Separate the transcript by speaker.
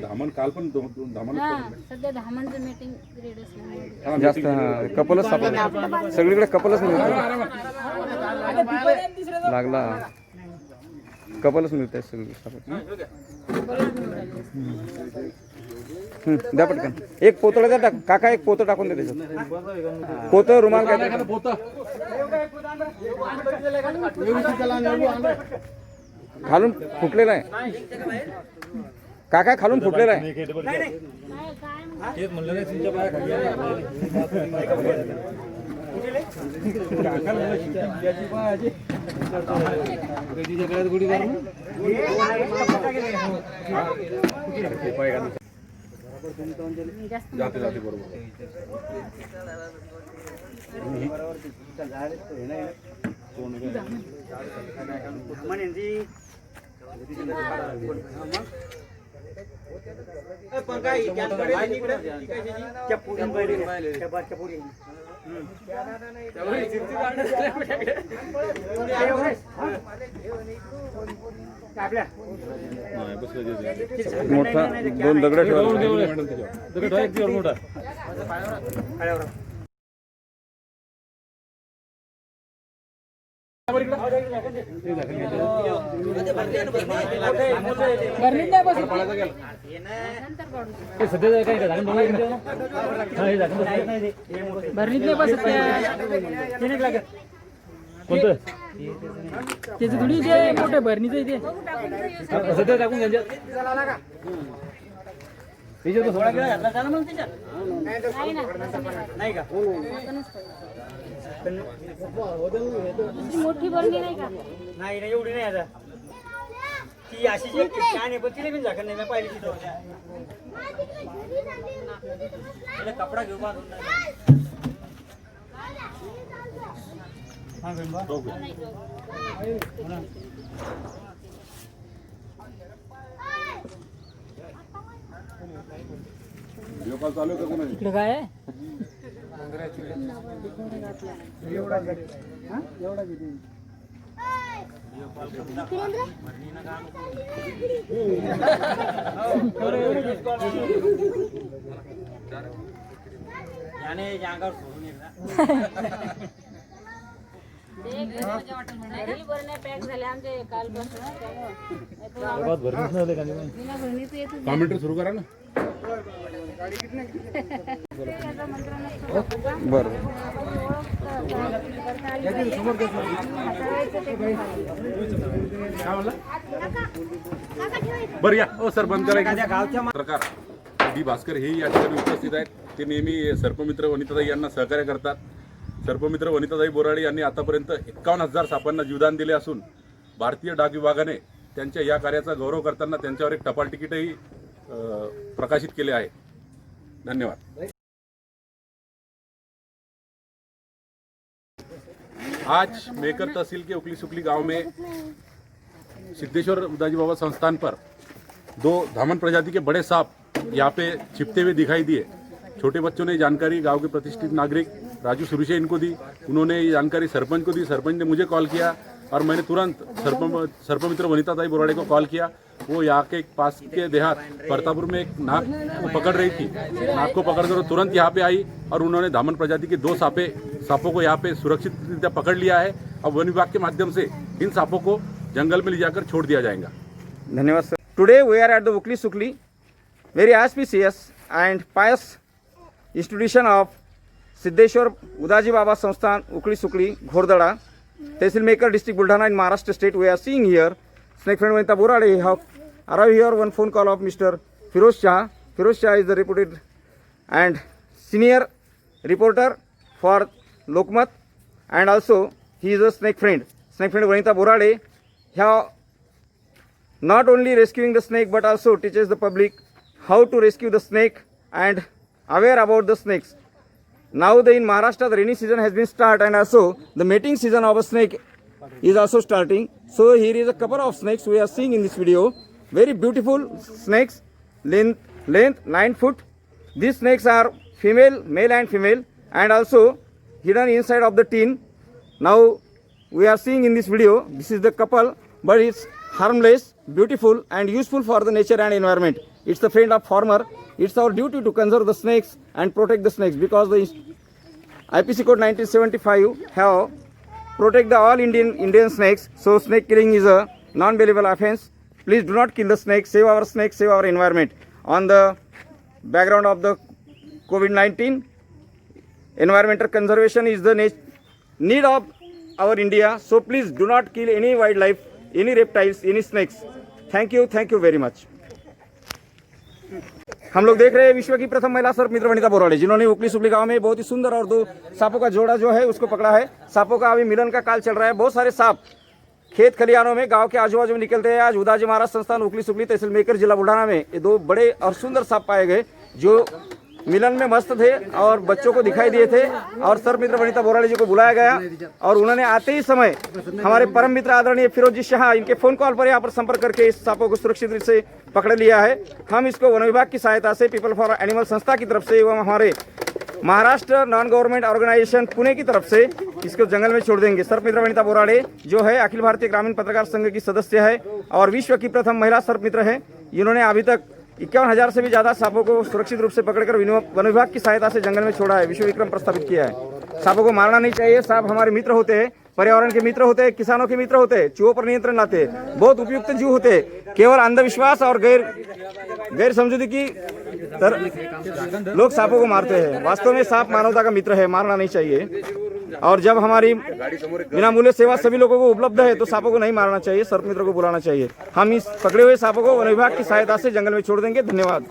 Speaker 1: धामण काल पण धामण
Speaker 2: सध्या धामणचं मीटिंग रेड असल्यामुळे
Speaker 3: जास्त कपलच सापडले सगळीकडे कपलच मिळते लागला कपलच मिळते सगळीकडे सापडले द्या पटकन एक पोतळा टाक काका एक पोतं टाकून दे त्याच्यात पोतं रुमाल काय खालून फुटलेला आहे काका खालून फुटलेला आहे
Speaker 1: जाते जाते बरोबर
Speaker 3: मोठा दोन दगड ठेवा
Speaker 4: कोणतं त्याचं थोडी जे मोठं भरणीचं इथे सध्या टाकून घ्यायचं थोडा वेळ घातला त्याला मग त्याच्यात नाही का
Speaker 2: मोठी बरणी नाही का
Speaker 4: नाही नाही एवढी नाही आता ती अशी जी छान आहे पण तिला पण झाकण नाही पाहिली तिथं कपडा घेऊ बांधून
Speaker 1: चालू का कोणी
Speaker 4: इकडे काय आहे याने अंगावर सोडून येईल
Speaker 2: पॅक झाले आमचे कालपासून
Speaker 1: कॉमेंट्री सुरू करा ना
Speaker 3: बरं
Speaker 1: बरं या ओ सर बंद करा पत्रकार डी भास्कर हे या ठिकाणी उपस्थित आहेत ते नेहमी सर्पमित्र वनिताताई यांना सहकार्य करतात सर्पमित्र वनिताताई बोराडे यांनी आतापर्यंत 51,000 सापांना जीवदान दिले असून भारतीय डाक विभागाने त्यांच्या या कार्याचा गौरव करताना त्यांच्यावर एक टपाल तिकीटही प्रकाशित केले आहे धन्यवाद। आज मेकर तहसील के उकली सुकली गांव में सिद्धेश्वर उदाजी बाबा संस्थान पर 2 धामन प्रजाति के बड़े सांप यहाँ पे छिपते हुए दिखाई दिए। छोटे बच्चों ने जानकारी गांव के प्रतिष्ठित नागरिक राजू सुरुशे इनको दी, उन्होंने ये जानकारी सरपंच को दी, सरपंच ने मुझे कॉल किया और मैंने तुरंत सर्पमित्र वनिताताई बोराडे को कॉल किया। वो यहाँ के पास के देहात परतापुर में एक नाग को पकड़ रही थी, नाग को पकड़कर तुरंत यहाँ पे आई और उन्होंने धामन प्रजाति के 2 सांपों को यहाँ पे सुरक्षित रीत्या पकड़ लिया है। अब वन विभाग के माध्यम से इन सांपों को जंगल में ले जाकर छोड़ दिया जाएगा।
Speaker 3: धन्यवाद sir. Today we are at the Ukli Sukli, very auspicious and pious institution of Siddheshwar Udaji Baba Sansthan, Ukli Sukli, Ghordada, Tehsil Maker District, Buldhana in Maharashtra State. We are seeing here, Snake Friend Vanita Borade have arrived here one phone call of Mr. Firoz Shah. Firoz Shah is the reputed and senior reporter for Lokmat, and also he is a snake friend. Snake Friend Vanita Borade have not only rescuing the snake but also teaches the public how to rescue the snake and aware about the snakes. Now in Maharashtra the rainy season has been started, and also the mating season of a snake is also starting. So here is a couple of snakes we are seeing in this video. Very beautiful snakes, length 9 foot. These snakes are female, male and female, and also hidden inside of the tin. Now we are seeing in this video, this is the couple, but it's harmless, beautiful and useful for the nature and environment. It's the friend of farmer. It's our duty to conserve the snakes and protect the snakes, because the IPC Code 1975 have protect the all Indian snakes. So snake killing is a non-bailable offense. Please do not kill the snakes. Save our snakes, save our environment. On the background of the COVID-19, environmental conservation is the need of our India. So please do not kill any wildlife, any reptiles, any snakes. Thank you very much. हम लोग देख रहे हैं विश्व की प्रथम महिला सर्प मित्र वनिता बोराड़े, जिन्होंने उकली सुकली गांव में बहुत ही सुंदर और 2 सांपों का जोड़ा जो है उसको पकड़ा है। सांपों का अभी मिलन का काल चल रहा है। बहुत सारे सांप खेत खलिहानों में गांव के आजू बाजू में निकलते हैं। आज उदाजी महाराज संस्थान उकली सुकली तहसील मेकर जिला बुल्ढाना में ये 2 बड़े और सुंदर सांप पाए गए जो मिलन में मस्त थे और बच्चों को दिखाई दिए थे, और सर्प मित्र वनिता बोराड़े जी को बुलाया गया और उन्होंने आते ही समय हमारे परम मित्र आदरणीय फिरोज जी शाह इनके फोन कॉल पर यहाँ पर संपर्क करके इस सांपों को सुरक्षित रूप से पकड़ लिया है। हम इसको वन विभाग की सहायता से पीपल फॉर एनिमल संस्था की तरफ से एवं हमारे Maharashtra non government organization Pune की तरफ से इसको जंगल में छोड़ देंगे। सर्प मित्र वनिता बोराड़े जो है अखिल भारतीय ग्रामीण पत्रकार संघ की सदस्य है और विश्व की प्रथम महिला सर्प मित्र है। इन्होंने अभी तक 51,000 से भी ज़्यादा सांपों को सुरक्षित रूप से पकड़कर वन विभाग की सहायता से जंगल में छोड़ा है, विश्व विक्रम प्रस्थापित किया है। सांपों को मारना नहीं चाहिए। सांप हमारे मित्र होते हैं, पर्यावरण के मित्र होते हैं, किसानों के मित्र होते हैं, चूहों पर नियंत्रण लाते हैं, बहुत उपयुक्त जीव होते हैं। केवल अंधविश्वास और गैर समझूती की लोग सांपों को मारते हैं। वास्तव में सांप मानवता का मित्र है, मारना नहीं चाहिए। और जब हमारी बिना मूल्य सेवा सभी लोगों को उपलब्ध है तो सांपों को नहीं मारना चाहिए, सर्प मित्र को बुलाना चाहिए। हम इस पकड़े हुए सांपों को वन विभाग की सहायता से जंगल में छोड़ देंगे। धन्यवाद।